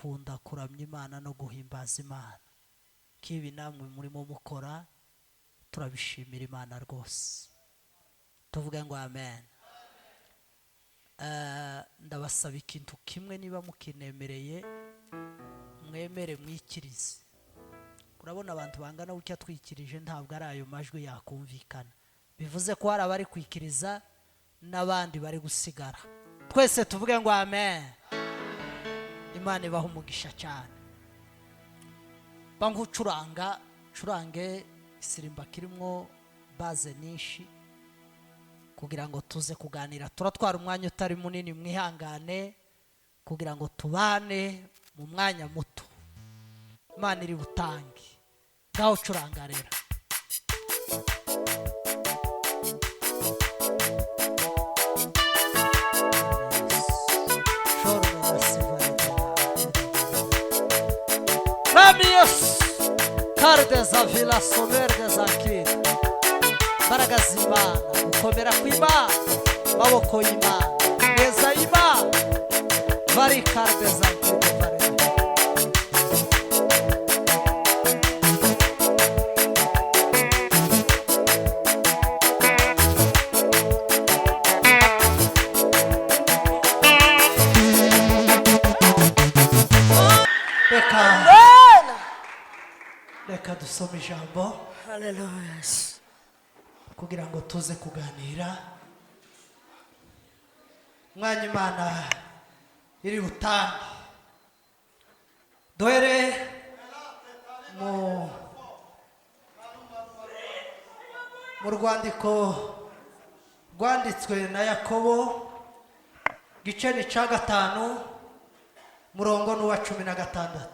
gukunda kuramya Imana no guhimbaza Imana. Kibi namwe murimo mukora turabishimira Imana rwose. Tuvuge ngo amen. Ndabasaba ikintu kimwe, niba mukinemereye mwemere mwikirize. Urabona abantu bangana gutya twikirije ntabwo ari ayo majwi yakumvikana. Bivuze ko hari abari kwikiriza n'abandi bari gusigara. Twese tuvuge ngo amen. Imana ibaha umugisha cyane. Bangucuranga curange isirimba kirimo baze nyinshi kugira ngo tuze kuganira. Turatwara umwanya utari munini, mwihangane kugira ngo tubane mu mwanya muto. Imana iri butange. Ngaho curanga rero. Ramios Cardes Avila Somer des Akir. Mbaraga z'Imana, gukomera kw'Imana, maboko y'Imana, neza y'Imana. Vari Cardes Akir. Reka dusome ijambo. Hallelujah. Kugira ngo tuze kuganira. Mwanya Imana iri butange. Duhere mu rwandiko rwanditswe na Yakobo gice ni ca 5 murongo n'uwa 16.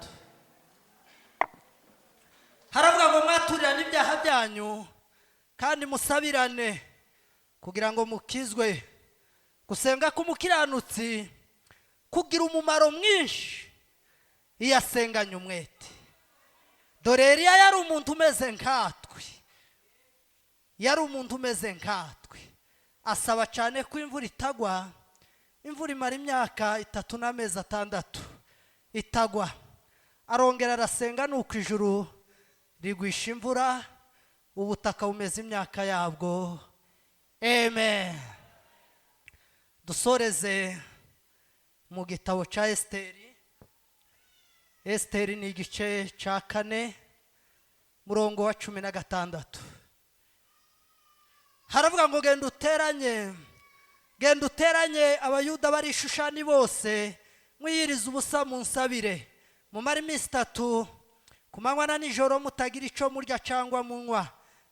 Haravuga ngo mwaturira ibyaha byanyu kandi musabirane kugira ngo mukizwe. Gusenga k'umukiranutsi kugira umumaro mwinshi iyo asenganye umwete. Dore Eliya yari umuntu umeze nkatwe. Yari umuntu umeze nkatwe. Asaba cyane ko imvura itagwa. Imvura imara imyaka 3 n'amezi 6 itagwa. Arongera arasenga nuko ijuru rigwisha imvura, ubutaka bumeze imyaka yabwo. Amen. Dusoreze mu gitabo ca Esteri. Esteri ni igice ca 4 murongo wa 16. Haravuga ngo genda uteranye abayuda bari Shushani bose, mwiyiriza ubusa mu nsabire, mumara iminsi 3 kumanywa na nijoro mutagira ico murya cyangwa munywa.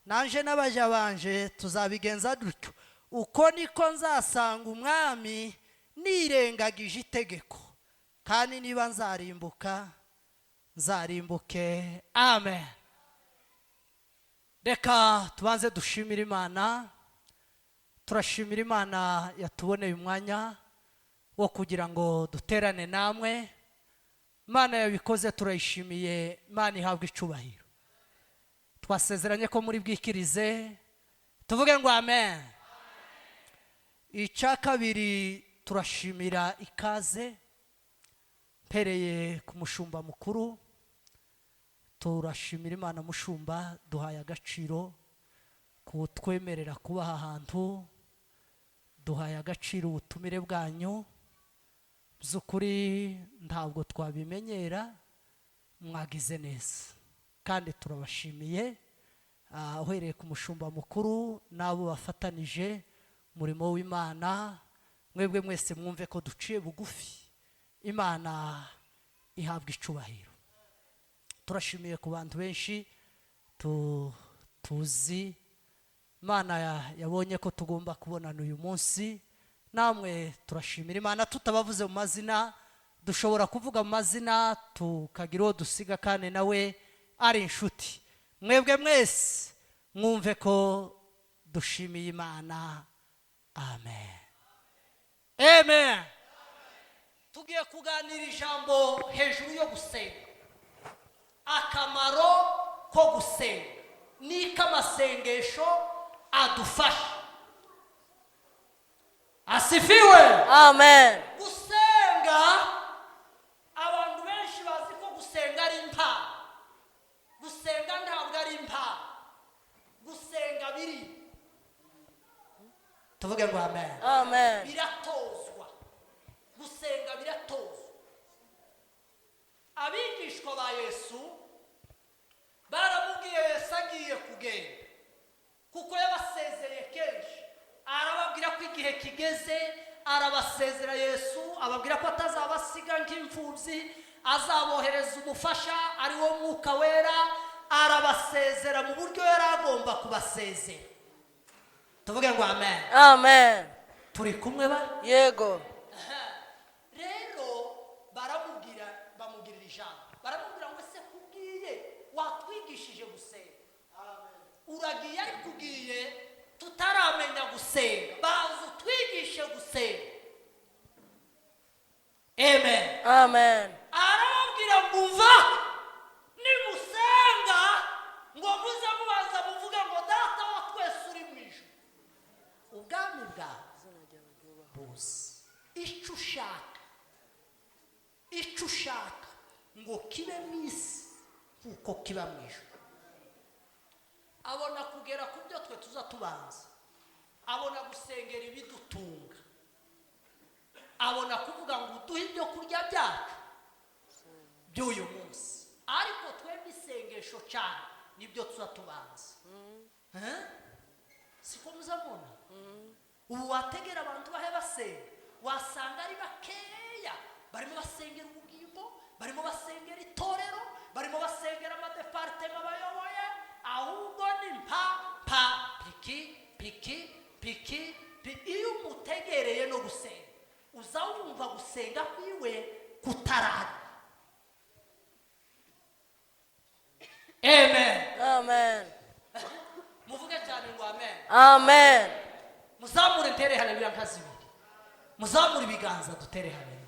Nanje n'abaja banje tuzabigenza dutyo. Uko niko nzasanga umwami nirengagije itegeko, kandi niba nzarimbuke. Amen. Reka tubanze dushimira Imana. Turashimira Imana yatuboneye umwanya wo kugira ngo duterane namwe. Imana yabikoze, turayishimiye. Imana ihabwa icubahiro. Twasezeranye ko muri bwikirize. Tuvuge ngo amen. Icya kabiri, turashimira ikaze mpereye ku mushumba mukuru. Turashimira Imana mushumba duhaye agaciro kutwemerera kuba ahantu. Duhaye agaciro ubutumire bwanyu. Byukuri ntabwo twabimenyera, mwagize neza kandi turabashimiye. Uhereye ku mushumba mukuru n'abo bafatanije umurimo w'Imana, mwebwe mwese mwumve ko duciye bugufi. Imana ihabwa icubahiro. Turashimiye ku bantu benshi tuzi. Imana yabonye ko tugomba kubonana uyu munsi. Namwe turashimira Imana. Tutabavuze mu mazina, dushobora kuvuga mu mazina tukagira uwo dusiga kandi nawe ari inshuti. Mwebwe mwese mwumve ko dushimiye Imana. Amen. Amen. Tugiye kuganira ijambo hejuru yo gusenga. Akamaro ko gusenga ni k'amasengesho adufasha. Asifiwe. Amen. Gusenga abantu benshi gusenga ari impano. Gusenga ntabwo ari impano, gusenga biri. Tuvuge ngo amen. Amen. Biratozwa, gusenga biratozwa. Abigishwa ba Yesu baramubwiye Yesu agiye kugenda kuko yabasezeye kenshi, arababwira ko igihe kigeze, arabasezera Yesu ababwira ko atazabasiga nk'imfubyi, azabohereza umufasha ari wo Mwuka Wera, arabasezera mu buryo yari agomba kubasezera. Tuvuge ngo amen. Amen. Turi kumwe ba? Yego. Rero bamubwirira ijambo, baramubwira ngo se kubwiye watwigishije gusenga, uragiye ariko ugiye tutaramenya gusenga, baza utwigishe gusenga. Amen. Amen. Arababwira ngo umva, nimusenga ngo muze mubaza muvuge ngo data wa twese uri mu ijuru, ubwami bwawe buze, icyo ushaka ngo kibe mu isi kuko kiba mu ijuru. Abona kugera ku byo twe tuza tubanza, abona gusengera ibidutunga, abona kuvuga ngo uduhe ibyo kurya byacu by'uyu munsi, ariko twebwe isengesho cyane nibyo tuza tubanza. Siko muzabona? Ubu wategera abantu bahe basenga, wasanga ari bakeya, barimo basengera ubugingo, barimo basengera itorero, barimo basengera amadepartema bayoboye, ahubwo ni piki. Iyo umutegereye no gusenga, uzawumva gusenga kwiwe kutarara. Amen. Amen. Muvuge cyane ngo amen. Amen. Muzamure ntere haleluya nkazibiri, muzamure ibiganza dutere haleluya.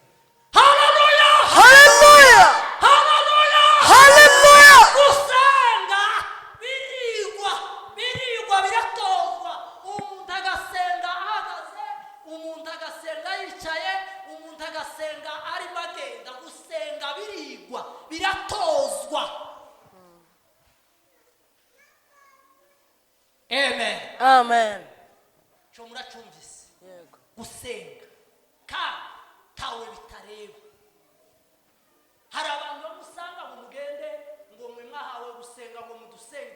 Haleluya. Hallelujah. Haleluya. Hallelujah. Gusenga birigwa biratozwa. Umuntu agasenga ahagaze, umuntu agasenga yicaye, umuntu agasenga arimo agenda. Gusenga birigwa biratozwa. Amen. Amen. Cyo muracumvise? Yego. Gusenga tawe bitareba. Hari abantu bamusanga ngo mugende ngo mwe mwahawe gusenga ngo mudusenge,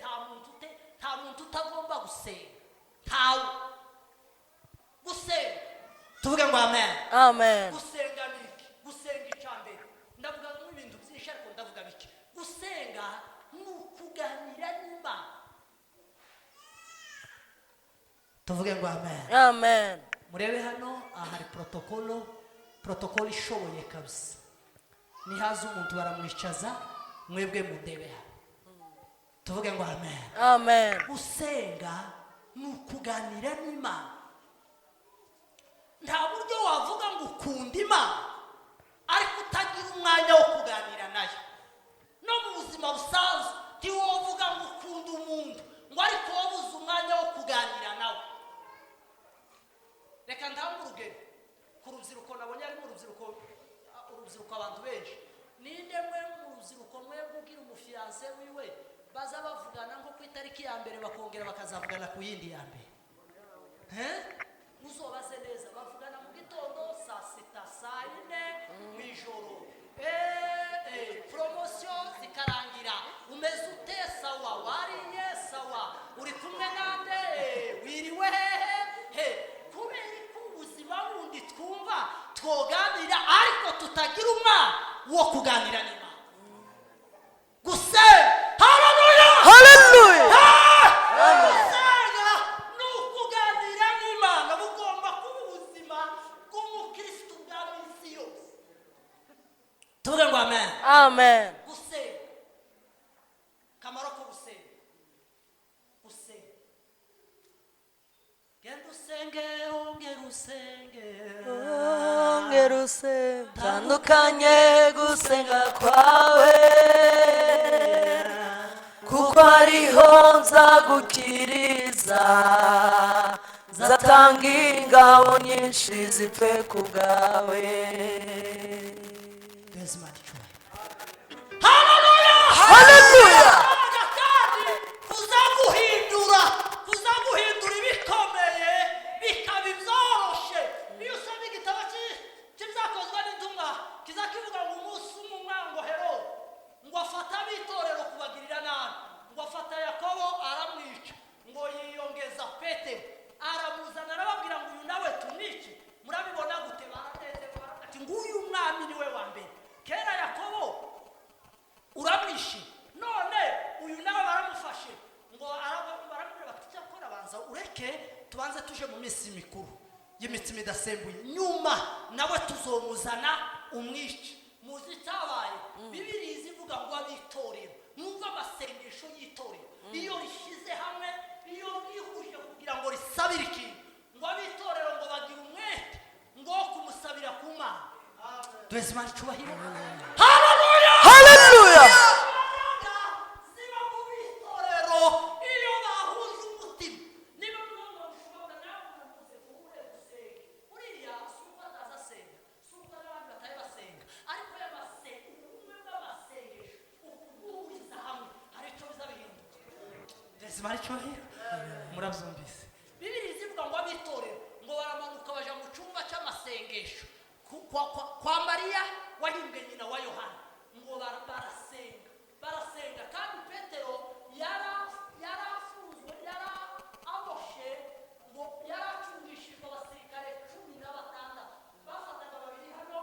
nta muntu utagomba gusenga, tawe gusenga. Tuvuge ngo amen. Amen. Gusenga niki? Gusenga icyambere, ndavuga mu bintu byinshi ariko ndavuga biki. Gusenga ni ukuganira n'Imana. Tuvuge ngo amen. Amen. Murebe hano ahari protokolo ishoboye kabisa. Nihaza umuntu baramwicaza, mwebwe mundebe hano. Tuvuge ngo amen. Amen. Gusenga ni ukuganira n'Imana. Nta buryo wavuga ngo ukunda Imana ariko utagira umwanya wo kuganira nayo. No mu buzima busanzwe ntiwovuga ngo ukunda umuntu ngo ariko wabuze umwanya wo kuganira nawe. Reka ntange urugero ku rubyiruko nabonye ari mu rubyiruko abantu benshi. Ninde mwe mu rubyiruko mwe ubwira umufiyanse wiwe baza bavugana nko ku itariki ya mbere bakongera bakazavugana ku yindi ya mbere? Uzobaze neza, bavugana mu gitondo, saa sita, saa yine, mu ijoro. Promotion zikarangira, umeze ute? Sawa. Wariye? Sawa. Uri kumwe nande? Wiriwe hehe? Kubera ko ubuzima bundi twumva twoganira ariko tutagira umwanya wo kuganira n'Imana. Gusenga. Haleluya. Hallelujah. Gusenga ni ukuganira n'Imana. Bugomba kuba ubuzima bw'umukristo bwa minsi yose. Tuvuge ngo amen. Amen. Gusenga. Kamaro ko gusenga. Gusenga. Genda usenge, ongera usenge. Ongera usenge. Tandukanye gusenga kwawe, kuko ariho nzagukiriza, nzatanga ingabo nyinshi zipfe ku bwawe. Bezimana icyubahiro. tubanze tuje mu minsi mikuru y'imitsima idasembuye nyuma nawe tuzomuzana umwice muzi icyabaye bibiri izivuga ngo abitorero numva amasengesho y'itorero iyo rishyize hamwe iyo rihuje kugira ngo risabire ikintu ngo abitorero ngo bagire umwete ngo kumusabira ku Mana duheze Imana icyubahiro haleluya haleluya ziba mu bitorero iyo bahuje umutima niba mwana ushobora nawe unamuze kuhure gusenga uriya suko atazasenga suko n'abandi batari basenga ariko y'amasenga ubumwe bw'amasengesho ukuguhuriza hamwe hari icyo bizabihinduka duheze Imana icyubahiro murabyumvise bibiri zivuga ngo abitorero ngo baramanuka baja mu cyumba cy'amasengesho kwa Mariya wahimbwe nyina wa Yohana ngo barasenga kandi Petero yarafunzwe yaraboshe ngo yaracungishijwe abasirikare 16 bafataga babiri hano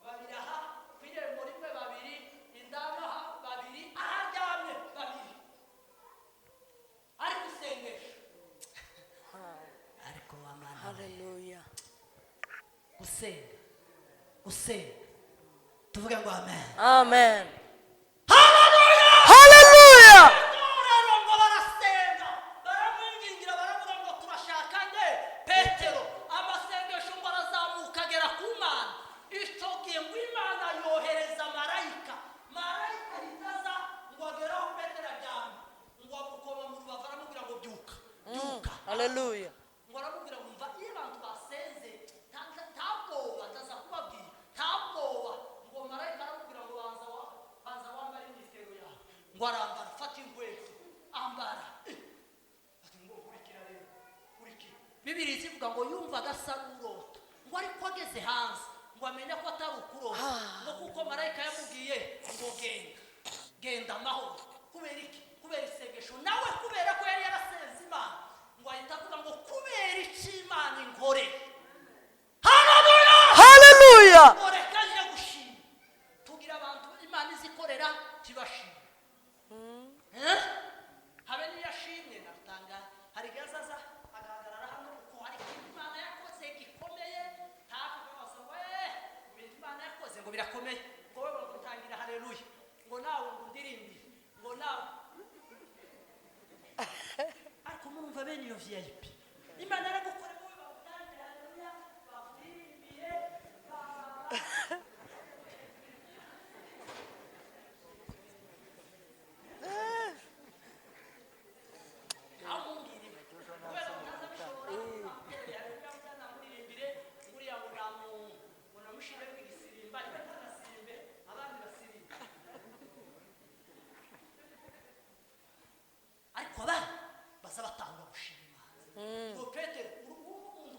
babiri aha ku irembo rimwe babiri indani aha babiri aharyamye babiri ari gusengesha ariko wamana haleluya gusenga tuvuge ngo amen amen haleluya ngo barasenga baramwingingira baravuga ngo turashakanye Petero amasengesho ngo arazamuka agera ku Mana icyo gihe ngo Imana yohereza marayika itaza ngo ageraho Petero aryamye ngo amukoma mu rubavu aramubwira ngo byuka haleluya ngo aramubwira ngo mva iyo abantu basenze ntabwoba ndaza kubabwira ntabwoba ngo marayika aramubwira ngo banza wambare imyitero yawe ngo arambara fata inkweto ambara ati ngo kurikira rero kurikira bibiri zivuga ngo yumvaga asa n'urota ngo ariko ageze hanze ngo amenye ko atari ukurota ngo kuko marayika yamubwiye ngo genda amahoro kubera iki kubera isengesho nawe kubera ko yari yarasenze Imana ngo ahita avuga ngo kubera iki Imana inkore haleluya ngo reka nje gushima tugira abantu Imana izikorera kibashima habe niyashimwe natanga hari gazaza agaragara hano uko hari Imana yakoze gikomeye ntabwo bose we Imana yakoze ngo birakomeye ngo wewe gutangira haleluya ngo nawe ndirimbi ngo nawe ariko murumva bene iyo VIP Imana yaragukora wowe bagutangira haleluya bakurimbiye ariko abana baza batanga gushima ngo Petero umuntu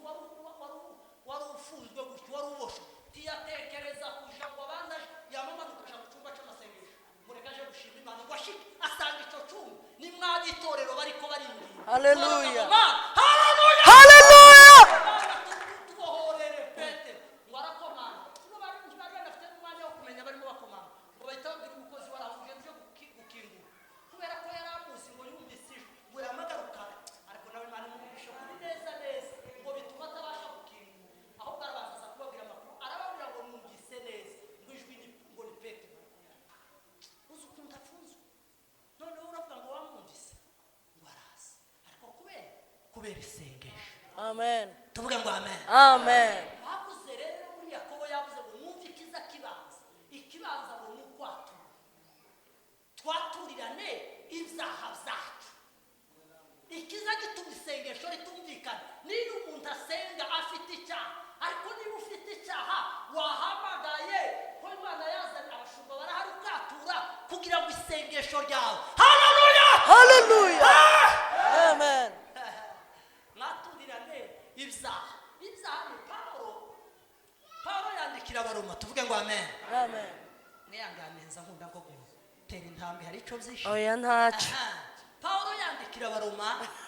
wari ufunzwe gutyo wari uboshe tiyatekereza kuja ngo abanza yamamanuka mu cyumba cy'amasengesho mureka aje gushima Imana ngo ashike asanga icyo cyumba ni mwabitorero bariko barimbira haleluya haleluya tubohorere Petero ngo arakomana ngo bari bafite umwanya wo kumenya barimo bakomana ngo bahita babwira umukozi warahuje byo gukingura kubera ko yari amuzi ngo yumvise ijwi ngo yaramagaruka ariko nawe Imana imubisha kuri neza ngo bituma atabasha gukingura ahubwo arabanza kubabwira amakuru arababwira ngo numvise neza ngo ijwi ngo ni Petero uzi ukuntu afunzwe noneho uravuga ngo wamwumvise ngo araza ariko kubera isengesho amen tuvuge ngo amen amen bavuze rero muri Yakobo yavuze ngo mwumve ikibanza ngo ni ukwatura twaturirane ibyaha byacu ikiza gituma isengesho ritumvikana niba umuntu asenga afite icyaha ariko niba ufite icyaha wahamagaye ko Imana yazanye abashumba barahari ukatura kugira ngo isengesho ryawe haleluya amen mwaturirane ibyaha ni Pawulo yandikira Abaroma tuvuge ngo amen amen niyanganenza nkunda ngo gutera intambwe hari icyo byinshi oya ntacu Pawulo yandikira Abaroma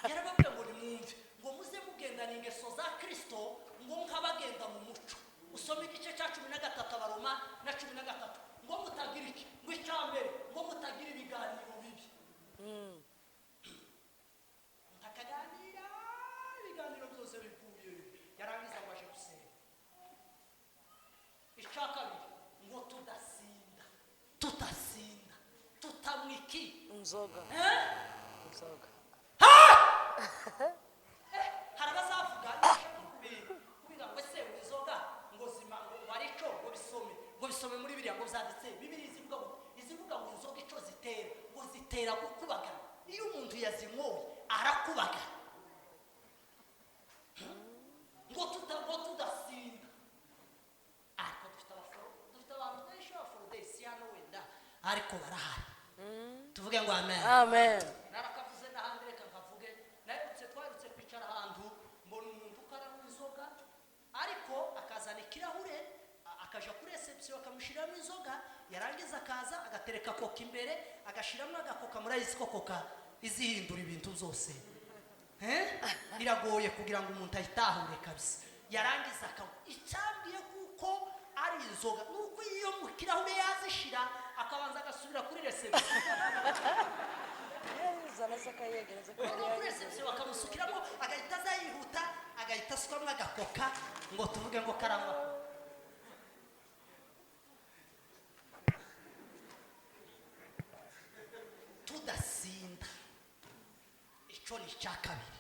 yarababwiye ngo nimwumve ngo muze mugendana ingeso za Kristo ngo nk'abagenda mu muco usome igice cya 13 Abaroma na 13 ngo mutagira iki ngo icyambere ngo mutagira ibiganiro bibi mutakaganira ibiganiro iki inzoga Eh? inzoga hari abazavuga kugira ngo ese inzoga ngo warico ngo bisome muri biriya ngo byanditse bibiri izivuga ngo inzoga ico zitera gukubagana iyo umuntu yazinyoye arakubagana ngo tudasinda ariko dufite abantu benshi b'abaforodesi hano wenda ariko barahari tuvuge ngo amen amen narakavuze n'ahandi reka nkavuge twarutse kwicara ahantu mbona umuntu ukaranywa inzoga ariko akazana ikirahure akaja kuri reception akamushyiramo inzoga yarangiza akaza agatereka koka imbere agashyiramo agakoka muri izi koka izihindura ibintu byose biragoye kugira ngo umuntu ayitahure kabisa yarangiza icyambwiye kuko ari inzoga nuko iyo mu kirahure yazishira akabanza agasubira kuri reception bakamusukiramo agahita azayihuta agahita asukamo agakoka ngo tuvuge ngo karanywa tudasinda icyo ni icya kabiri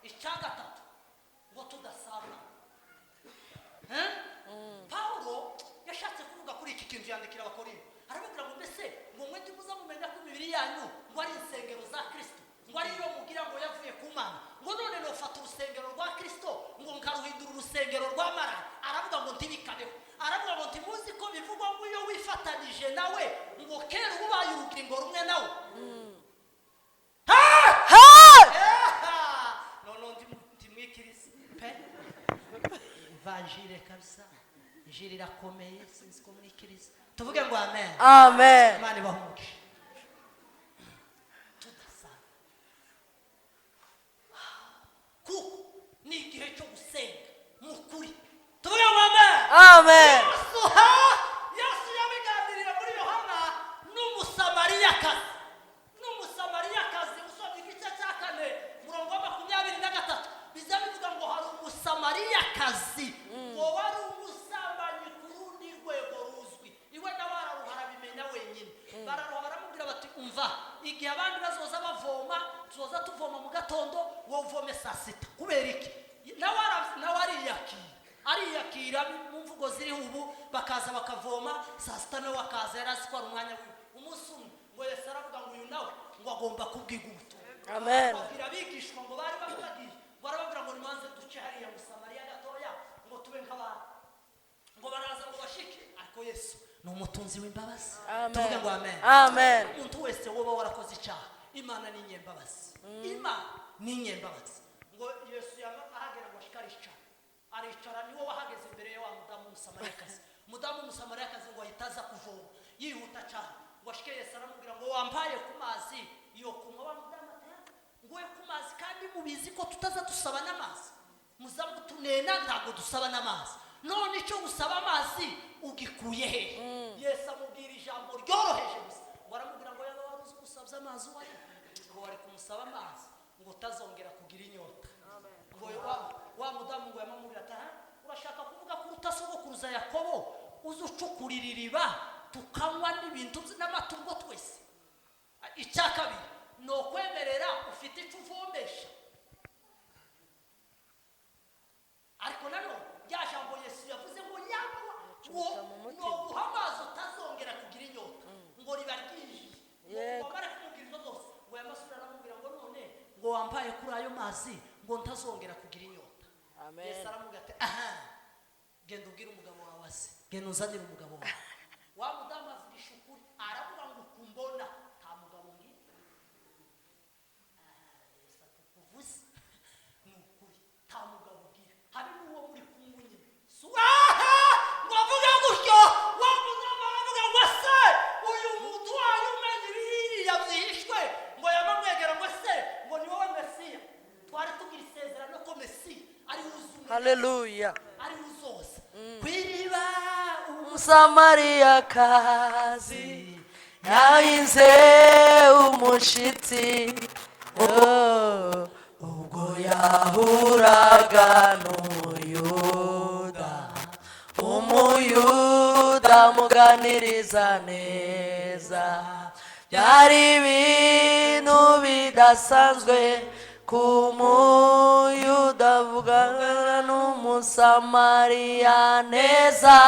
icya gatatu ngo tudasabana Paulo yashatse kuvuga kuri iki kintu yandikira abakorinto arababwira ngo mbese ngo mwe ndimuza mumenya ko imibiri yanyu ngo ari insengero za Kristo ngo ari yo mugira ngo yavuye ku Mana ngo none nofata urusengero rwa Kristo ngo nkaruhindura urusengero rwa Mara aravuga ngo ntibikabeho aravuga ngo ntimuzi ko bivugwa ngo iyo wifatanije nawe ngo kera ubaye urugingo rumwe nawe ndimwikiriza pe evanjire kabisa ijiri irakomeye sinzi ko mwikiriza tuvuge ngo amen amen Imana ibahumuje tudasana kuko ni igihe cyo gusenga mu kuri tuvuge ngo amen amen Yesu yabiganiriye muri Yohana n'umusamariyakazi usomye igice cya 4:23 biza bivuga ngo hari umusamariyakazi ngo wari umusambanyi ku rundi rwego ruzwi iwe nawe araruharabimenya wenyine bararuharamubwira bati umva igihe abandi bazoza bavoma tuzoza tuvoma mu gatondo wowe uvome saa sita kubera iki nawe ariyakira mu mvugo ziriho ubu bakaza bakavoma saa sita nawe akaza yari azi ko ari umwanya umunsi umwe ngo Yesu aravuga ngo uyu nawe ngo agomba kubwiga ubutumwa amen babwira abigishwa ngo bari bamubagiye barababwira ngo nimanze duce hariya mu Samariya gatoya ngo tube nk'abandi ngo baraza ngo bashike ariko Yesu ni umutunzi w'imbabazi tuvuge ngo amen amen umuntu wese woba warakoze icyaha Imana ni inyembabazi Imana ni inyembabazi ngo Yesu ahagera ngo aricara niwe wahageze imbere ya wa mudamu w'umusamariyakazi ngo ahitaza kuvoma yihuta cyane ngo ashike Yesu aramubwira ngo wampaye ku mazi iyo kunywa wa mudamu ngo we ku mazi kandi mubizi ko tutaza dusaba n'amazi muzamutunena ntabwo dusaba n'amazi none icyo gusaba amazi ugikuye he Yesu amubwira ijambo ryoroheje gusa ngo aramubwira ngo yaba waruzi gusabya amazi wari ngo wari kumusaba amazi ngo utazongera kugira inyota ngo wa mudamu ngo yamamubwira ati urashaka kuvuga ko utasogokuruza Yakobo uzucukurira iriba tukanywa n'ibintu n'amatungo twese icya kabiri ni ukwemerera ufite icyo uvomesha ariko nanone rya jambo Yesu yavuze ngo noguha amazi utazongera kugira inyota ngo riba ryinjiye ngo bamare kumubwira izo zose ngo yamasubira aramubwira ngo none ngo wampaye kuri ayo mazi ngo ntazongera kugira inyota Yesu aramubwira ati genda ubwire umugabo wawe aze genda uzanire umugabo wawe wa mudamu avugisha ukuri aravuga ngo ukumbona nta mugabo ngira Yesu ati kuvuze ni ukuri nta mugabo ugira habe n'uwo muri kumwe nyine ngo avuga gutyo wa mudamu aravuga ngo se uyu muntu wayo umenya ibiriya byihishwe ngo yamamwegera ngo se ngo ni wowe Mesiya twari tugira isezerano ko Mesiya ari wuzuye haleluya ari wuzoza kwiriba umusamariyakazi yahinze umushitsi ubwo yahuraga umuyuda amuganiriza neza byari ibintu bidasanzwe ku muyuda avugana n'umusamariya neza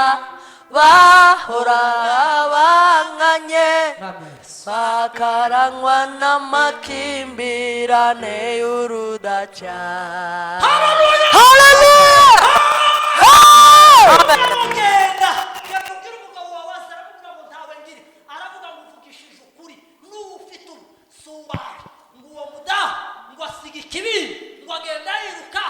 bahora banganye bakarangwa n'amakimbirane y'urudaca. Ugenda yakubwira umugabo wawe aravuga ngo ntawe ngiri, aravuga ngo mvugishije ukuri n'ubu ufite usubaye ngo uwo mudamu ngo asiga ikibindi ngo agenda yiruka,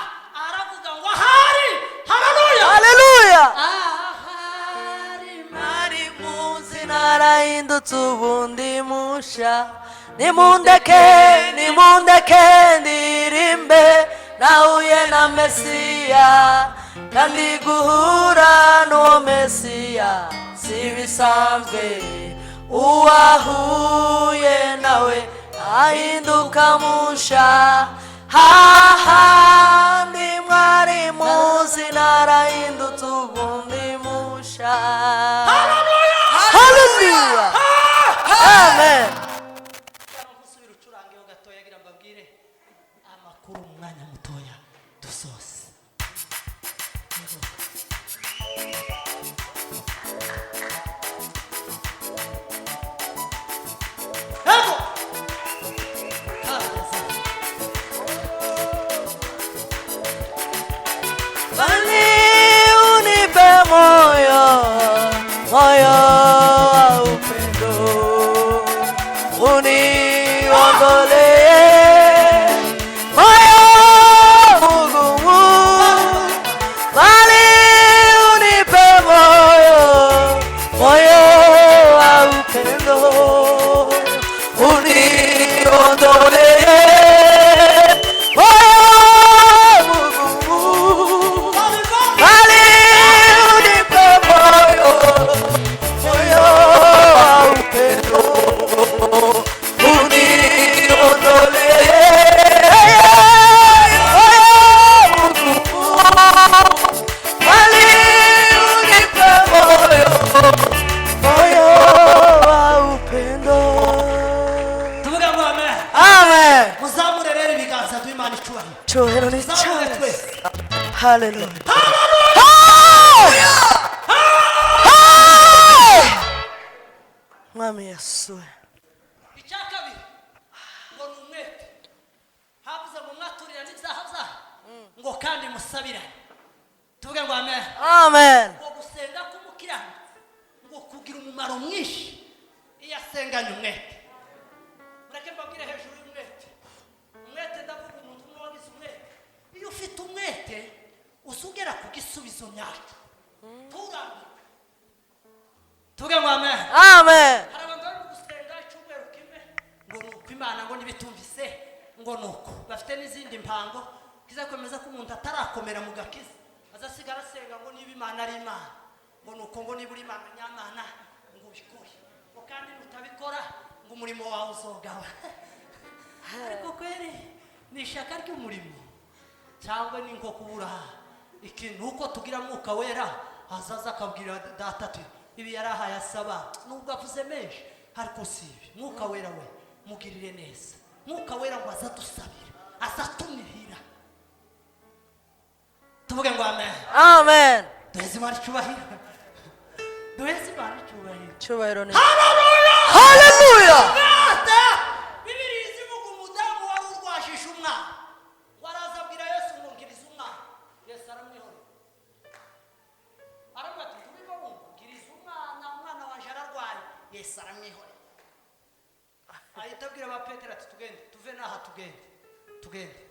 aravuga ngo ahari. Haleluya, haleluya. ahari Mari muzi narahindutse ubundi musha, nimundeke ndirimbe nahuye na Mesiya, kandi guhura n'uwo Mesiya si bisanzwe, uwahuye nawe ahinduka musha. Hahandi mwari muzi narahindutse ubundi musha. Haleluya, amen. gusubira ucurangeho gatoya gira mbabwire amakuru mu mwanya mutoya dusose. Ego Bali unipe moyo, moyo wa upendo, uniondolee moyo mgumu. Bali unipe moyo, moyo wa upendo, uniondolee Chuhero ni chance. Hallelujah. Hallelujah. Mwami Yesu. icyakabiri ngo ni umwete, havuze ngo mwaturira n'ibyaha byaha ngo kandi musabirane. Tuvuge ngo amen. Amen. ngo gusenga k'umukiranutsi ngo kugira umumaro mwinshi iyo asenganye umwete. Mureke mbabwire hejuru y'umwete. Umwete ndavuga umuntu umwe wagize umwete. Iyo ufite umwete uzugera ku gisubizo nyacyo. Turambirwe. Tuvuge ngo amen. Amen. Hari abantu bari gusenga icyumweru kimwe ngo ni uko Imana ngo nibitumvise ngo ni uko bafite n'izindi mpango kizakomeza ko umuntu atarakomera mu gakiza azasigara asenga ngo niba Imana ari Imana, ngo ni uko ngo niba uri Imana nyamana ngo ubikore, ngo kandi nutabikora ngo umurimo wawe uzogawa. Ariko kweri ni ishaka ry'umurimo cyangwa ni nko kubura ikintu uko tugira mwuka wera azaza akabwira data ati ibi yarahaye asaba nubwo avuze menshi ariko si ibi. Mwuka wera we mugirire neza, mwuka wera ngo azadusabira azatumihira. Tuvuge ngo amen. Amen. Duheze Imana icyubahiro, duheze Imana icyubahiro. Chuhero ni. Hallelujah. Hallelujah. Bibiliya izivuga umudamu wari urwajije umwana ngo araza abwira Yesu ngo ngiriza umwana. Yesu aramwihorera aravuga ati tubiko ngiriza umwana, umwana wanje ararwaye. Yesu aramwihorera ahita abwira ba Petero ati tugende tuve n'aha tugende.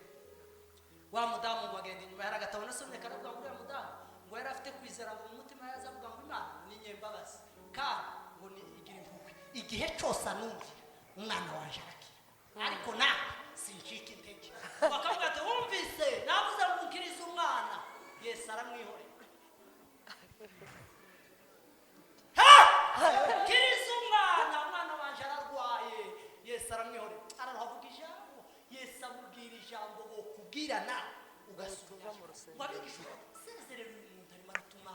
Wa mudamu ngo agenda inyuma yari agatabo nasomye karavuga ngo uriya mudamu ngo yari afite kwizera ngo mu mutima yaza avuga ngo Imana ni nyembabazi kandi ngo ni igira impuhwe, igihe cyose anumvira umwana wanje arakira, ariko nawe sincika intege. Bakavuga ati wumvise navuze ngo nkirize umwana. Yesu aramwihorera. Nkirize umwana, umwana wanje ararwaye. Yesu aramwihorera aravuga ijambo. Yesu amubwira ijambo ngo kubwira nawe ugasubira ngo abigishwa sezerera uyu muntu arimo aratuma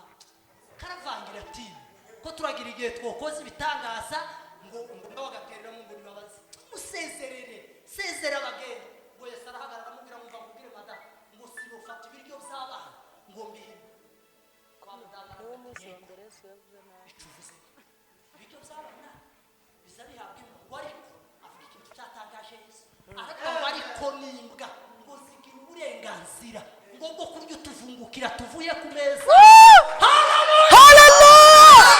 karavangira ati ko turagira igihe twokoze ibitangaza ngo bagatereramo ngo tuvungukira tuvuye ku meza Hallelujah!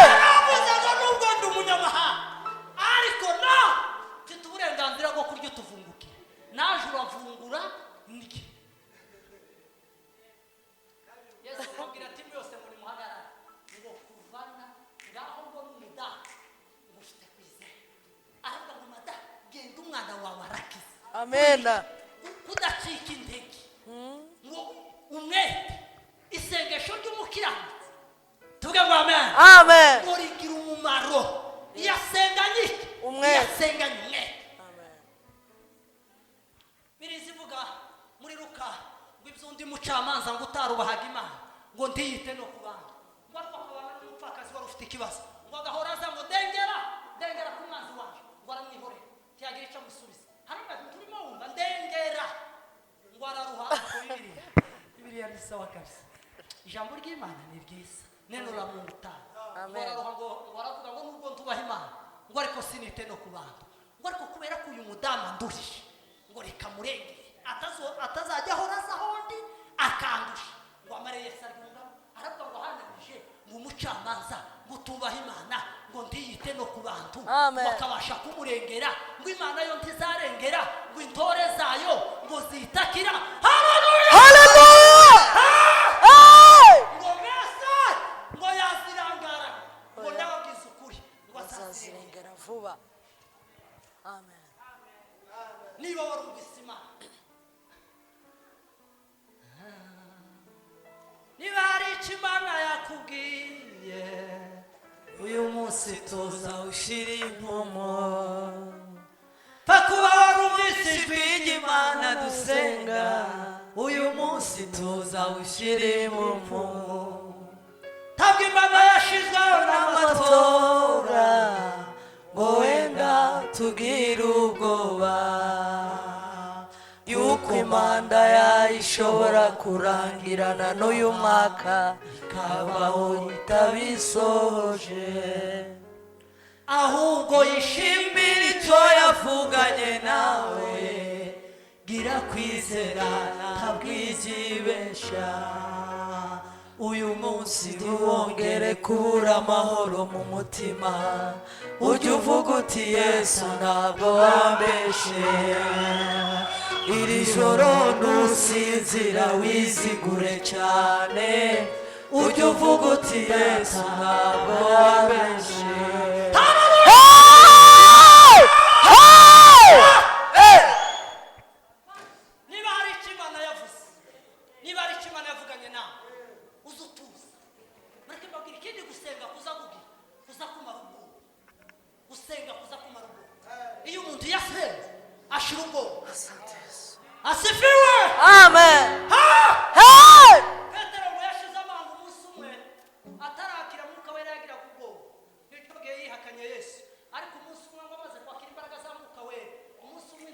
yavuze ngo nubwo ndi umunyamahanga ariko nawe mfite uburenganzira bwo kurya utuvungukira naje uravungura ndye yesu akubwira ati yose muri muhagarara ngo kuvana ngaho ngo n'umudamu ngo ufite kwizera ahubwo ngo madamu genda umwana wawe arakize Amen. kudacika intege ngo umwete isengesho ry'umukiranutsi tuvuge ngo amen Amen. ngo rigira umumaro iyo asenganye iki Umwete. iyo asenganye umwete Amen. birizi ivuga muri Luka ngo iby'undi mucamanza ngo utarubahaga Imana ngo ndiyite no ku bandi ngo ariko akabana n'umupfakazi wari ufite ikibazo ngo agahora aza ngo dengera ku mwanzi waje ngo aramwihorera ntiyagira icyo amusubiza hano turimo wumva ndengera ngo araruha kuri Bibiliya ni sawa kabisa ijambo ry'Imana ni ryiza neno la Mungu tamu ngo araruha ngo aravuga ngo nubwo ntubaha Imana ngo ariko sinite no ku bantu ngo ariko kubera ko uyu mudamu andurije ngo reka murengere atazajya ahora aza ahondi akandusha ngo amare Yesu aryungamo aravuga ngo hananije ngo umucamanza ngo tubaha Imana ngo ndiyite no ku bantu Amen. bakabasha kumurengera ngo Imana yo ntizarengera ngo intore zayo ngo zitakira haleluya Hallelujah! Hey! ngo mbese ngo yazirangara ngo ndababwiza ukuri ngo azazirengera Azazirengera vuba. Amen. niba warumvise Imana niba hari icyo Imana yakubwiye uyu munsi tuzawushyira impumu pfa kuba warumvise ijwi ry'Imana dusenga uyu munsi tuzawushyira impumu ntabwo Imana yashizweho n'amatora ngo wenda tugire ubwoba yuko imanda yayishobora kurangirana n'uyu mwaka ikabaho itabisohoje ahubwo yishimira icyo yavuganye nawe gira kwizera ntabwizibesha uyu munsi ntiwongere kubura amahoro mu mutima ujye uvuga uti Yesu ntabwo wambeshe iri joro ntusinzira wizigure cyane ujye uvuga uti Yesu ntabwo wambeshe niba hari icyo Imana yavuze niba hari icyo Imana yavuganye nawe uze utuze mureke mbabwira ikindi gusenga kuza kugira kuza kumara ubwoba gusenga kuza kumara ubwoba iyo umuntu yasenze ashira ubwoba asifiwe Amen. ha Hey! Petero ngo yashize amanga umunsi umwe atarakira mwuka wera yagiraga ubwoba nicyo gihe yihakanye Yesu ariko umunsi umwe ngo amaze kwakira imbaraga za mwuka wera umunsi umwe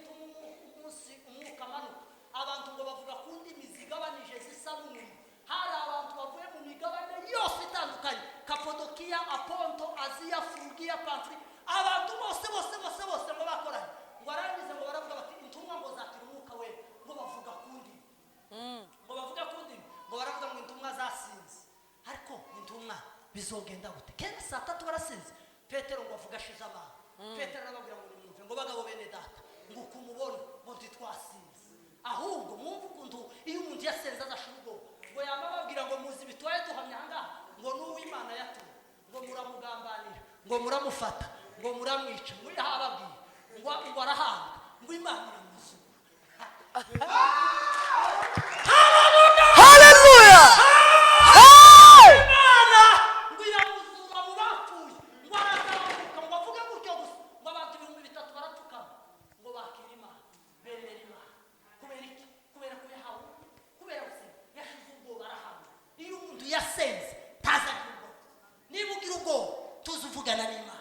umunsi umwuka amanuka abantu ngo bavuga ku ndimi zigabanije zisa n'umuriro hari abantu bavuye mu migabane yose itandukanye Kapadokiya Aponto Aziya Furugiya Pamfili abantu bose ngo bakoranye ngo arangize ngo baravuga bati intumwa ngo zakira umwuka wera ngo bavuga ku ndimi ngo bavuga ku ndimi ngo baravuga ngo intumwa zasinze ariko intumwa bizogenda gute kera saa tatu barasinze Petero ngo avuga ashize amanga Petero arababwira ngo nimwumve ngo bagabo bene data ngo kumubona ngo ntitwasinze ahubwo mwumve ukuntu iyo umuntu yasenze azashira ubwoba ngo yamba babwira ngo muzi bitwaye duhamya ahangaha ngo n'uw'Imana yatumye ngo muramugambanira ngo muramufata ngo muramwica ngo yahababwiye ngo arahanga ngo Imana iramuzura Hallelujah! Hey! Imana ngo iramuzura mu bapfuye ngo arazamuka ngo avuge gutyo gusa ngo abantu 3,000 barapfukama ngo bakira Imana bemera Imana kubera iki kubera ko yahawe kubera gusenga yashize ubwoba arahanga iyo umuntu yasenze tazagira ubwoba niba ugira ubwoba tuzi uvugana n'Imana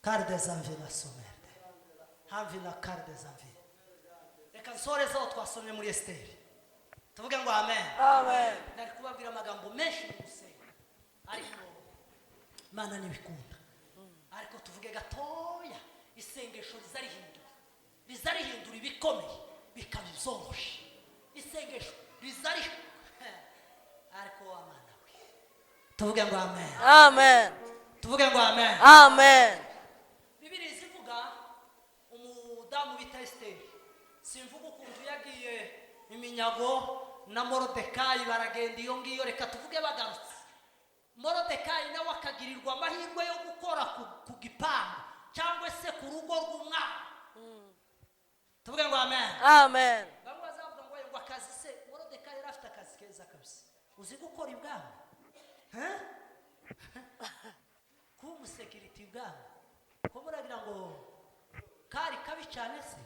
carte des envies la somerde hamvi na carte des envies reka nsoreze aho twasomye muri Esiteri tuvuge ngo amen Amen. nari kubabwira amagambo menshi mu gusenga ariko Imana ntibikunda ariko tuvuge gatoya isengesho riza rihindura riza rihindura ibikomeye bikaba ibyoroshye. Isengesho riza ariko wamana we tuvuge ngo amen. Amen. Tuvuge ngo amen. Amen. Bibiliya ivuga umudamu bita Esiteri, simvuga ukuntu yagiye iminyago na Morodekayi baragenda iyo ngiyo, reka tuvuge bagarutse. Morodekayi nawe akagirirwa amahirwe yo gukora ku gipangu cyangwa se ku rugo rw'umwami. Tuvuge ngo amen. Amen. Bamwe bazavuga ngo akazi se Morodekayi yari afite akazi keza kabisa, uzi gukora ibwami kuba umusekiriti ibwami ko muragira ngo kari kabi cyane se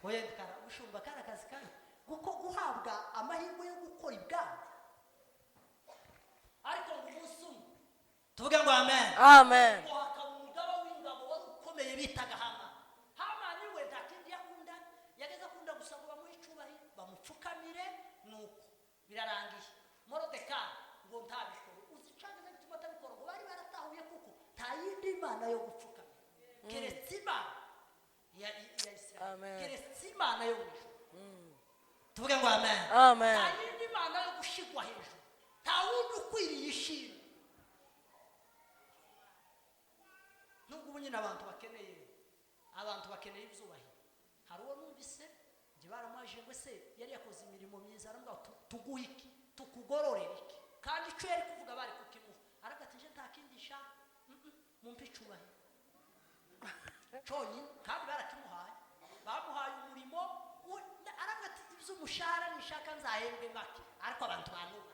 oya ushumba kari akazi kabi kuko guhabwa amahirwe yo gukora ibwami. Ariko ngo umunsi umwe tuvuge ngo amen. Amen. ngo hakaba umugaba w'ingabo wari ukomeye bitaga Hamani we nta kindi yakunda, yageze akunda gusa ngo bamuhe icyubahiro bamupfukamire, nuko birarangiye. Morodekayi ngo ntabikore, uzi icyagize gituma atabikora ngo bari baratahuye kuko nta yindi mana yo gupfukamira keretse Imana ya Isirayeli, keretse Imana yo mu ijuru. Tuvuge ngo amen. Amen. Nta yindi mana yo gushigwa hejuru, nta wundi ukwiriye ishimwe. Nubwo ubu nyine abantu bakeneye ibyubahiro. Hari uwo numvise njye baramwaje ngo se yari yakoze imirimo myiza, aravuga tuguhe iki, tukugororere iki, kandi icyo yari kuvuga bari kukimuha. Aravuga ati nje nta kindi nshaka, mumpe icyubahiro cyonyine, kandi barakimuhaye. Bamuhaye umurimo, aravuga ati iby'umushahara nishaka nzahembwe make, ariko abantu banubahe.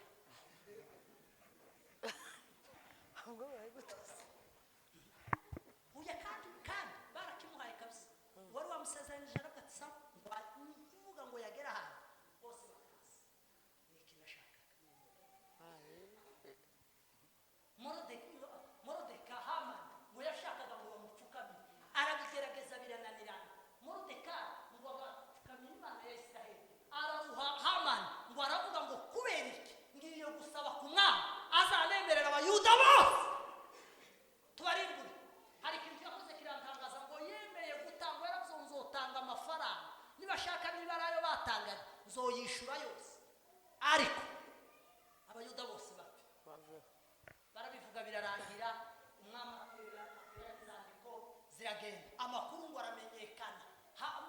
Uya kandi barakimuhaye kabisa. Wari wamusezeranyije aravuga ati sawa, kuvuga ngo yagera hano bose bakaza niki nashakaga. Morodekayi Hamani ngo yashakaga ngo bamupfukamire, arabigerageza birananirana. Morodekayi ngo bapfukamire Imana ya Isirayeli, araruha Hamani ngo aravuga ngo kubera iki ngiye gusaba ku mwami azanemerera abayuda bose tubarimbure. Hari ikintu yakoze kirantangaza ngo yemeye gutanga, yaravuze nzotanga amafaranga, nibashaka niba ari ayo batangaga nzoyishura yose. Ariko abayuda bose barabivuga birarangira. Umwami akorera izandiko ziragenda, amakuru ngo aramenyekana.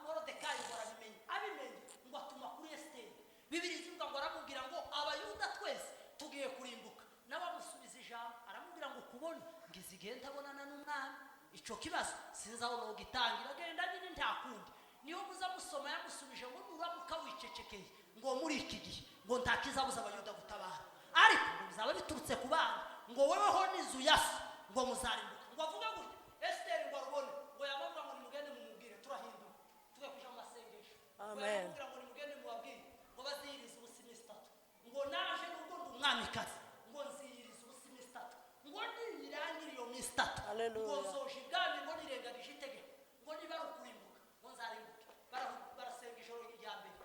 Morodekayi ngo arabimenye, abimenye ngo atuma kuri Esiteri. Bibiliya ivuga ngo aramubwira ngo abayuda twese tugiye kurimbuka. Nawe amusubiza ijambo aramubwira ngo kubona ngize igenda abonana n'umwami, icyo kibazo sinzabona ugitangira, agenda nyine nta kundi. Niyo muza musoma yamusubije ngo nuramuka wicecekeye ngo muri iki gihe ngo nta kizabuza abayuda gutabara, ariko ngo bizaba biturutse ku bana, ngo weweho n'inzu ya se ngo muzarimbuka. Ngo avuga gutya Esiteri ngo arubone ngo yamubwira ngo nimugende mumubwire turahinduka tuve kuja mu masengesho. Amen. Ngo yamubwira ngo nimugende mubabwire ngo baziyirize ubusa iminsi 3, ngo naje nubwo ndi umwamikazi ngo nziyirize ubusa iminsi 3, ngo nirangire iyo minsi 3 ngo nzoje ibwami ngo nirengagije itegeko, ngo niba ari ukurimbuka ngo nzarimbuke. Barasenga ijoro rya mbere,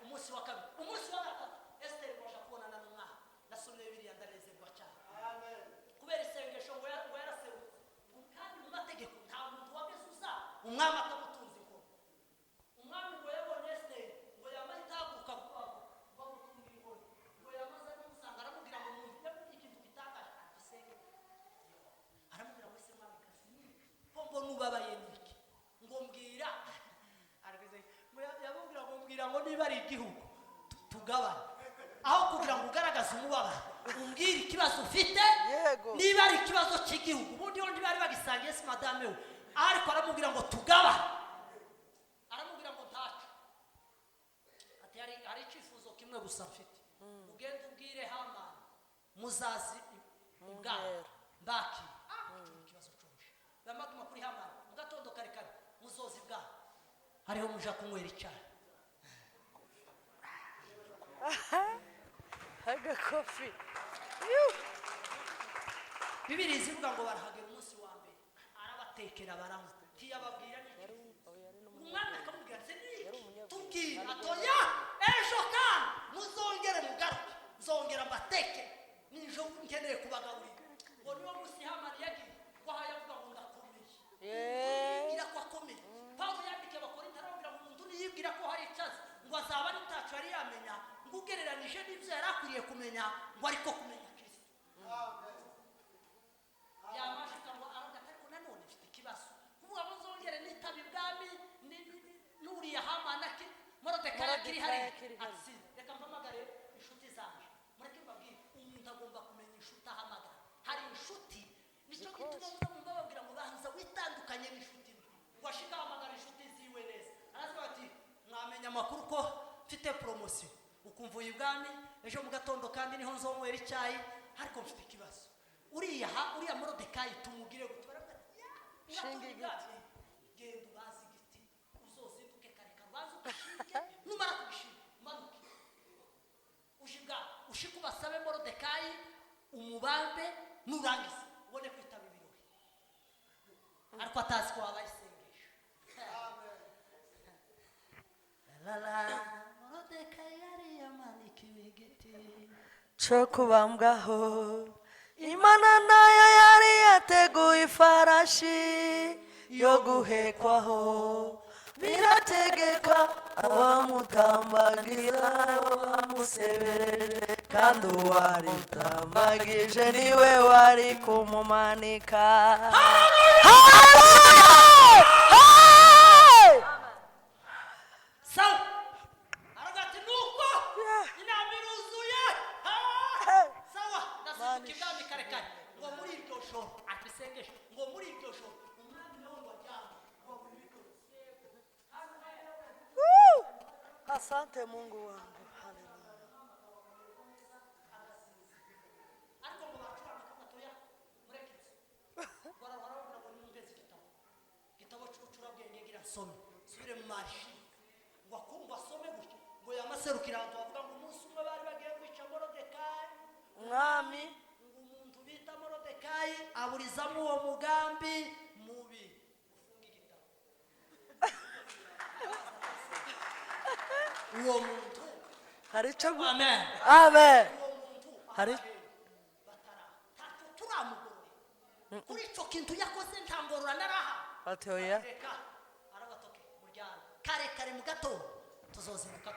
umunsi wa kabiri, umunsi wa gatatu Esiteri ngo aje kubonana n'umwami. Nasomye Bibiliya ndanezerwa cyane kubera isengesho ngo yaraserutse, kandi mu mategeko nta muntu wageze uza umwami atamutunze ingoma. Umwami ngo yabonye Esiteri ngo yamaze itaguka bamutunga ingoma, ngo yamaze kumusanga aramubwira ngo mwumve ikintu gitangaje agisenge. Aramubwira ngo ese mwamikazi ko mbona ubabaye niki, ngo mbwira yamubwira ngo mbwira ngo niba ari igihugu tugabane, aho kugira ngo ugaragaze umubabaro umbwire ikibazo ufite. Niba ari ikibazo cy'igihugu, ubundi bo ntibari bagisangiye si madame we, ariko aramubwira ngo tugabane. Aramubwira ngo ntacyo, ati hari icyifuzo kimwe gusa mfite, ugende ubwire Hamani muzazi ubwami mbaki. Ikibazo cyoroshye, bamaduma kuri Hamani mu gatondo kare kare muzozi ubwami, hariho muja kunywera icyayi agakofi. Bibiliya ivuga ngo barahagera umunsi wa mbere, arabatekera baranywa, ntiyababwira n'icyo. Umwami akamubwira ati tubwire, atoya ejo kandi muzongere mugaruke nzongera mbateke, nijo nkeneye kubagaburira. Ngo niwo munsi Hamani yagiye ngo yavuga ngo ndakomeye, irakwakome. Pawulo yandike Abakorinto arababwira ngo umuntu kiri hariya ati reka mpamagare inshuti zanje mureke mbabwire umuntu agomba kumenya inshuti ahamagara hari inshuti nicyo gituma muzamumva babwira ngo banza witandukanye n'inshuti washinga ahamagara inshuti ziwe neza aravuga ati mwamenya amakuru ko mfite promosiyo ukumva uyibwami ejo mu gatondo kandi niho nzonywera icyayi ariko mfite ikibazo uriya Morodekayi tumugire gutwara shinga igiti genda ubazi igiti uzozinduke kare kabanza ugashinge numara kubishinga manuke ushika ubasabe Morodekayi umubambe nurangiza ubone kwitaba ibirori ariko atazi ko wabaye isengesho Morodekayi yari yamanikiwe igiti cyo kubambwaho Imana nayo yari yateguye ifarashi yo guhekwaho birategeka abamutambagira bamusebereje kandi uwari utambagije niwe wari kumumanika sawa aragati nuko inama iruzuye sawa ndasibuka ibwami kare kare ngo muri iryo joro atisengeshe ngo muri iryo joro umwami nawe ngo ajyane ngo muri iryo asante Mungu wangu haleluya ariko ngo bacuranga kamatoya murekeze barabona ngo nimugeze igitabo cy'ubucurabwenge gira some subire mu marshi ngo akumva asome gutya ngo yamaserukira abantu bavuga ngo umunsi umwe bari bagiye kwica Morodekayi umwami ngo umuntu bita Morodekayi aburizamo uwo mugambi mubi ufunga igitabo uwo muntu hari icyo amen amen uwo muntu hari ntacyo turamugorora kuri icyo kintu yakoze nta ngorora naraha atoya reka arabatoke muryana kare kare mu gatondo tuzozinduka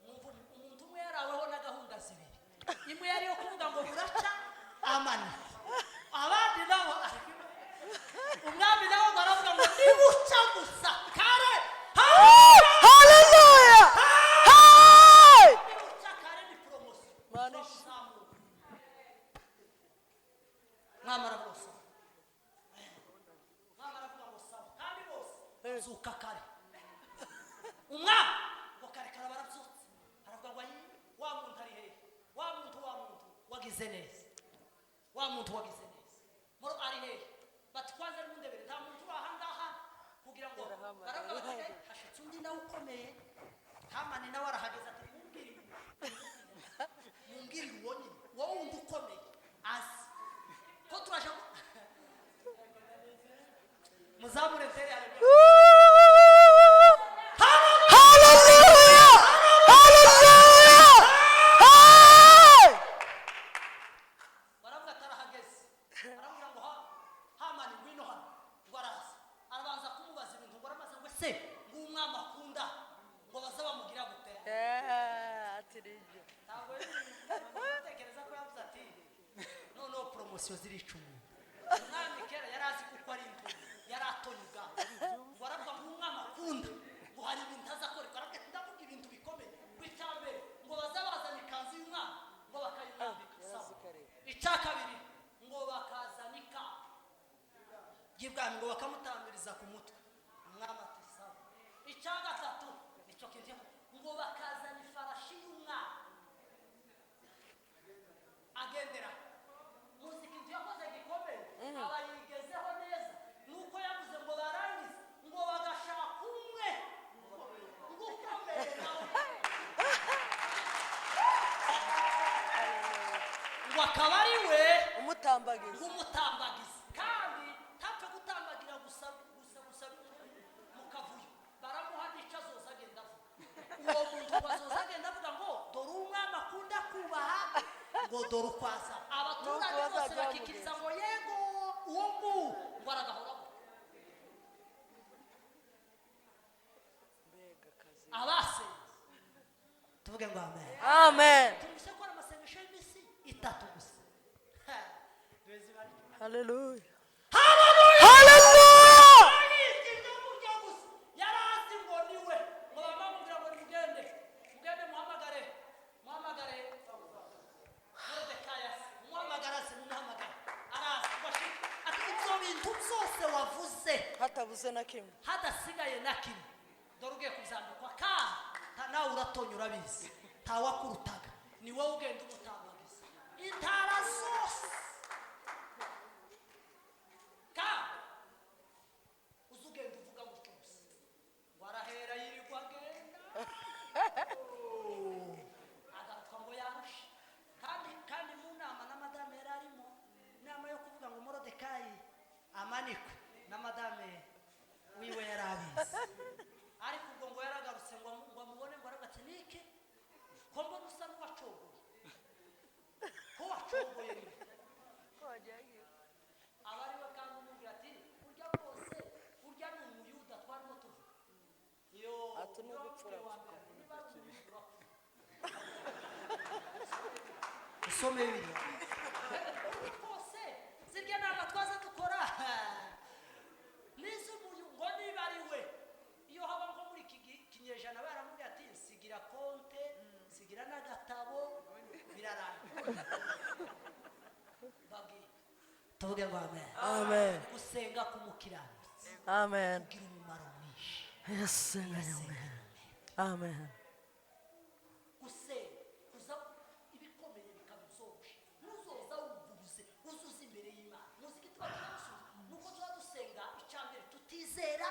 umuntu umwe yaraweho na gahunda zibiri imwe yari yo kuvuga ngo buraca amani abandi nabo umwami nabo baravuga ngo nibuca gusa kare haleluya nibuca kare ni promosiyo mwamara bose mwamara kuvuga ngo sawa kandi bose zuka kare umwami ngo kare kare barabyutse aravuga ngo ayi wa muntu ari hehe wa muntu wagize neza wa muntu wagize neza moro ari hehe bati kwanza n'undebere nta muntu aha ngaha kugira ngo baravuga bati hashitse undi nawe ukomeye Hamani nawe arahageze ati mumbwirire uwo nyine wowe wundi ukomeye azi ko turaje muzamure tere haleluya haleluya baravuga atarahageze baravuga ngo Hamani ngwino hano ngo araza arabanza kumubaza ibintu ngo aramaze ngo se ng'umwami akunda ngo baza bamugira gute atirije ntabwo tekereza ko yavuze ati noneho promosiyo ziricuma umwami kera yari azi kuko ari intu yari atoye ubwabo ngo aravuga ngo umwami akunda ngo hari ibintu azakorerwa aravuga ati ndavuga ibintu bikomeye ngo icya mbere ngo baza bazana ikanzu y'umwami ngo bakayimwambika sawa icya kabiri ngo bakazana ikamba y'ibwami ngo bakamutambiriza ku mutwe umwami ati sawa icya gatatu nicyo kintu ngo bakazana ifarashi y'umwami agendera muzika inzu yakoze gikomeye aba yigezeho neza nuko yavuze ngo barangize ngo bagashaka umwe ngo ukomeye nawe ngo akaba ari we umutambagiza umutambagizi kandi ntapfe gutambagira gusa mu kavuyo baramuha n'icyo azoza agenda avuga uwo muntu ngo azoza agenda avuga ngo dore umwami akunda kubaha ngo dore ukwaza abaturage bose bakikiriza ngo yego uwo nguwo ngo aragahoraho abasenze tuvuge ngo amen amen tumushe ko ari amasengesho y'iminsi itatu gusa haleluya haleluya yari azi ngo niwe ngo bamamubwira ngo nimugende mumuhamagara se mumuhamagara araza bashika ati ibyo bintu byose wavuze hatabuze na kimwe hadasigaye na kimwe dore ugiye kuzambikwa nawe uratonya urabizi ntawakurutaga ni wowe ugenda umutambagiza intara zose uzi ugenda uvuga gutyo gusa warahera yirirwa agenda agatwa ngo yarushe kandi mu nama na madame yari arimo inama yo kuvuga ngo Morodekayi amanikwe na madame wiwe yari abizi ariko ubwo ngo yaragarutse ngo amubone ngo aragati niki ko mbona usa n'uwacogoye ko wacogoye ni abariwe kandi umubwira ati urya bwose urya ni umuyuda twarimo tuvuga iyo ati n'ubupfura usome biriya rwose zirya nama twaza dukora n'iz'umuyu ngo niba ari we iyo haba nko muri iki kinyejana baramubwira ati sigira konte sigira n'agatabo birarangira tuvuge ngo amen amen gusenga k'umukiranutsi amen kugira umumaro mwinshi yes amen gusenga kuza ibikomeye bikabuzosha nuzoza wuguruze uzuza imbere y'Imana muziki twadusubiza nuko tuba dusenga icyambere tutizera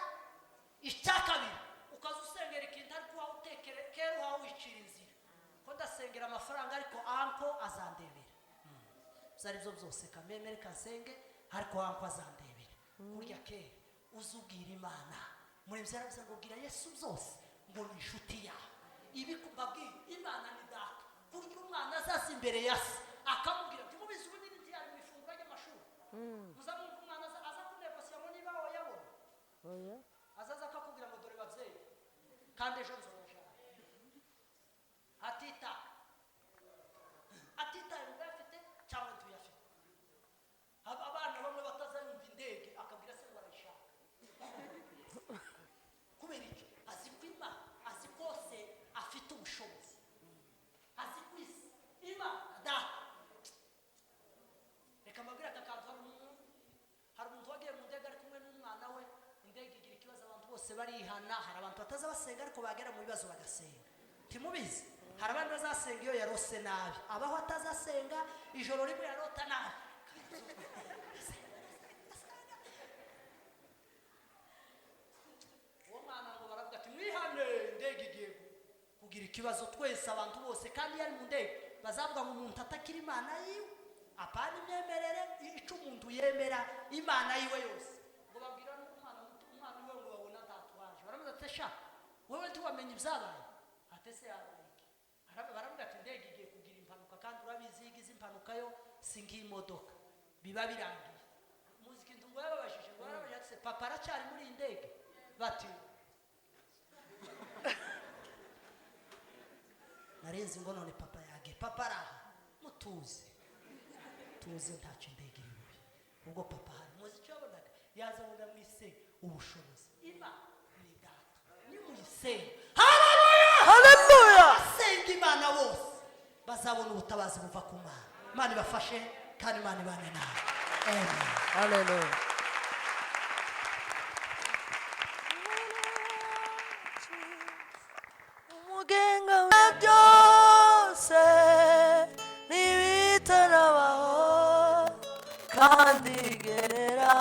icyakabiri ukaza usengera ikintu ariko wawe utekere kera wawe wicira inzira ko ndasengera amafaranga ariko anko azandebera byari byo byose kamemere kasenge ariko anko azandebera burya kera uzubwira Imana muri byaravuze ngo bwira Yesu byose ngo ni inshuti yawe ibi kubabwira Imana ni data kurya umwana azaza imbere ya se akamubwira ati mubizi ubu n'indi yari mu ifunguro ry'amashuri muzamwumva umwana aza kunegosiya ngo niba wowe yabona azaza akakubwira ngo dore babyeyi kandi ejo nzorojana atitaye ngo uyafite cyangwa ntuyafite abana bamwe batazayumva indege akabwira se ngo arayishaka kubera iki azi ko Imana azi kose afite ubushobozi azi ko isi Imana data reka mbabwira aka kantu hari umuntu wagiye mu ndege ari kumwe n'umwana we indege igira ikibazo abantu bose barihana hari abantu bataza basenga ariko bagera mu bibazo bagasenga timubizi hari abandi bazasenga iyo yarose nabi abaho atazasenga ijoro rimwe yarota nabi uwo mwana ngo baravuga ati mwihane indege igiye kugira ikibazo twese abantu bose kandi yari mu ndege bazavuga ngo umuntu atakira Imana yiwe apana imyemerere ico umuntu yemera Imana yiwe yose ngo babwira n'umwana we ngo babona tatuwaje baramuza ati sha wewe ntiwamenye ibyabaye atese yabaye baravuga ati indege igiye kugira impanuka kandi urabizi igize impanuka yo si nk'imodoka biba birangiye muziki ndungo yababajije ngo yarabajije ati papa aracyari muri iyi ndege bati narenze ngo none papa yage papa araha mutuze tuze ntacyo indege iri bubi ubwo papa hari muzi icyo yabonaga yazabona mwise ubushobozi Imana ni data nimuyisenga haleluya senga Imana bose bazabona ubutabazi buva ku Mana Imana ibafashe kandi Imana ibane nawe amen haleluya umugenga wa byose n'ibitarabaho kandi gerera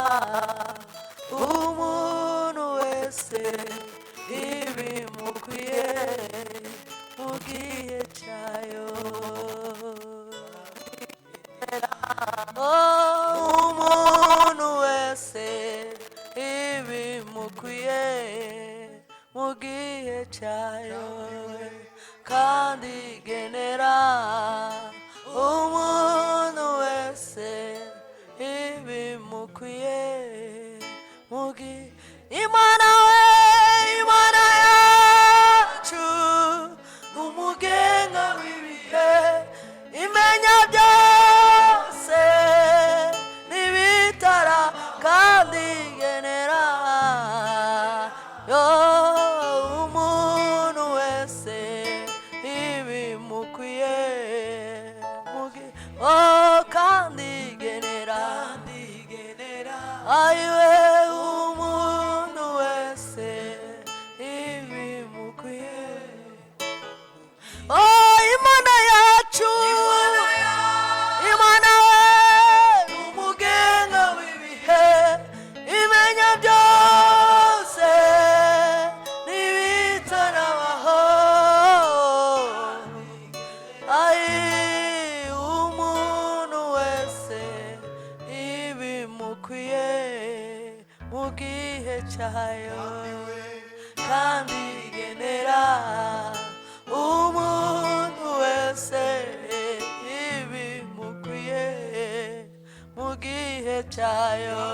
umuntu wese ibimukwiye mu gihe cyayo umuntu wese ibimukwiye mu gihe cyayo kandi genera umuntu wese ibimukwiye mu gihe Imana we Imana yacu umugenga w'ibihe imenya byose n'ibitara kandi genera yo umuntu wese ibimukwiye kandi ayiwe umuntu wese ibimukwiye. Oh, Imana yacu, Imana we umugenga w'ibihe, imenya byose n'ibitarabaho. Ayi umuntu wese ibimukwiye mu gihe cyayo, kandi igenera umuntu wese ibimukwiye mu gihe cyayo,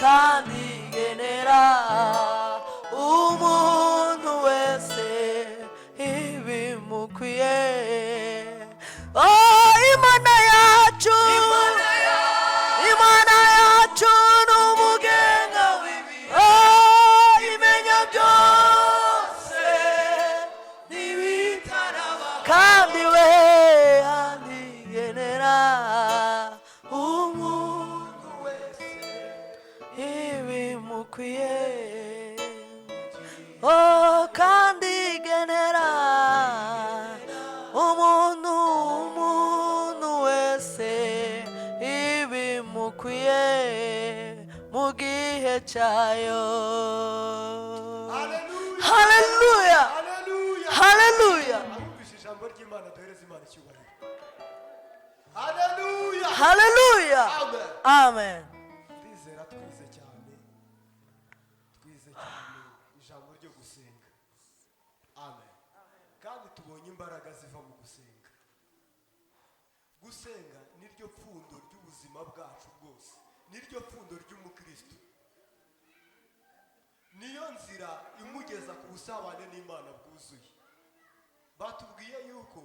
kandi igenera umuntu wese ibimukwiye. Oh, Imana yacu, Imana yacu ni umugenga w'ibihe, oh, imenya byose n'ibitarabaho, kandi we andigenera umuntu wese ibimukwiye. Oh, kandi igenera umuntu wese ibimukwiye mu gihe cyayo. Haleluya, haleluya, ijambo ry'Imana duhereze Imana icyubahiro. Haleluya, haleluya, amen. ndizera twize cyane ijambo ryo gusenga. Amen. Kandi tubonye imbaraga ziva mu gusenga. Gusenga niryo pfundo ry'ubuzima bwacu bwose, niryo pfundo ry'umukristo, niyo nzira imugeza ku busabane n'Imana bwuzuye. Batubwiye yuko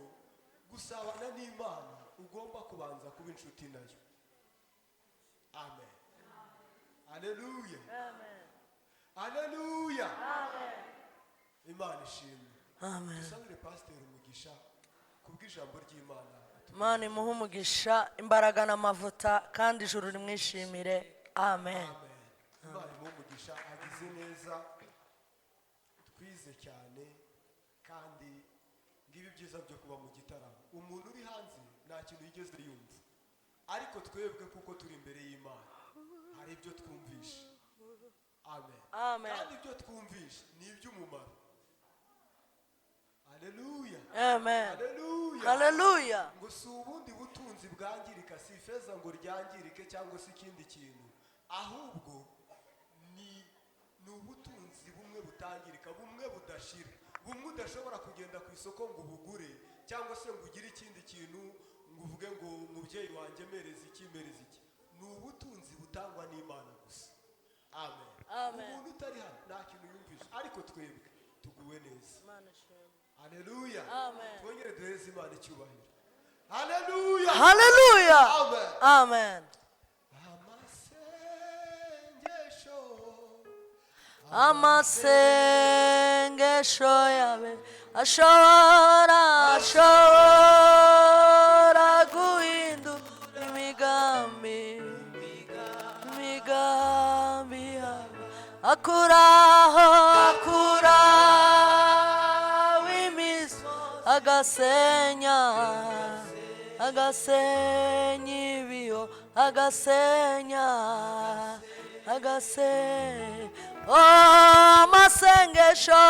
gusabana n'Imana ugomba kubanza kuba inshuti nayo. Amen. Haleluya, haleluya, Imana ishimwe. Dusabire pasiteri umugisha kubw'ijambo ry'Imana. Imana imuhe umugisha, imbaraga n'amavuta, kandi ijuru rimwishimire. Amen. Imana imuhe umugisha, agize neza, twize cyane, kandi ngibi byiza byo kuba mu gitaramo. Umuntu uri hanze nta kintu yigeze yumva, ariko twebwe kuko turi imbere y'Imana hari ibyo twumvisha. Amen. Amen. Kandi ibyo twumvisha ni iby'umumaro. Haleluya, Amen. haleluya, Haleluya. ngo si ubundi butunzi bwangirika, si ifeza ngo ryangirike cyangwa se ikindi kintu, ahubwo ni ubutunzi bumwe butangirika, bumwe budashira, bumwe udashobora kugenda ku isoko ngo ubugure, cyangwa se ngo ugire ikindi kintu ngo uvuge ngo umubyeyi wanjye mereza iki mereza iki. Ni ubutunzi butangwa n'Imana gusa. Amen. Amen. Umuntu utari hano nta kintu yumvisha, ariko twebwe tuguwe neza. Haleluya, Amen. twongere duhereze Imana icyubahiro. Haleluya, Haleluya, amen, amen. Amasengesho yawe ashobora guhindura imigambi yawe, akuraho imisozi, agasenya ibiyo, agasenya. Oh, amasengesho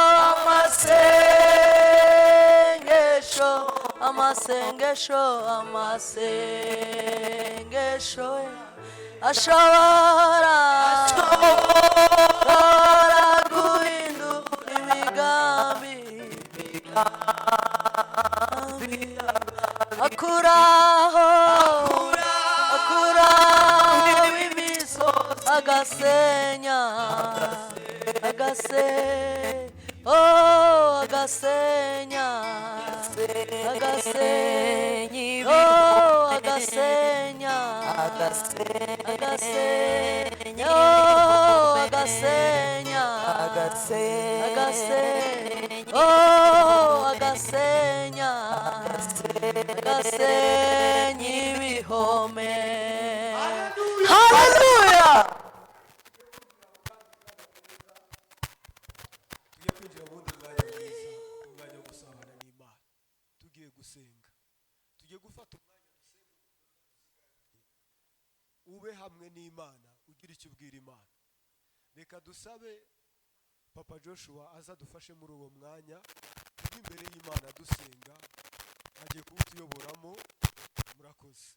ashobora guhindura imigambi, akuraho imisozi, agasenya ibihome. Hallelujah. ube hamwe n'Imana ugira icyo ubwira Imana. Reka dusabe Papa Joshua aza dufashe muri uwo mwanya imbere y'Imana dusenga, agiye kutuyoboramo. Murakoze.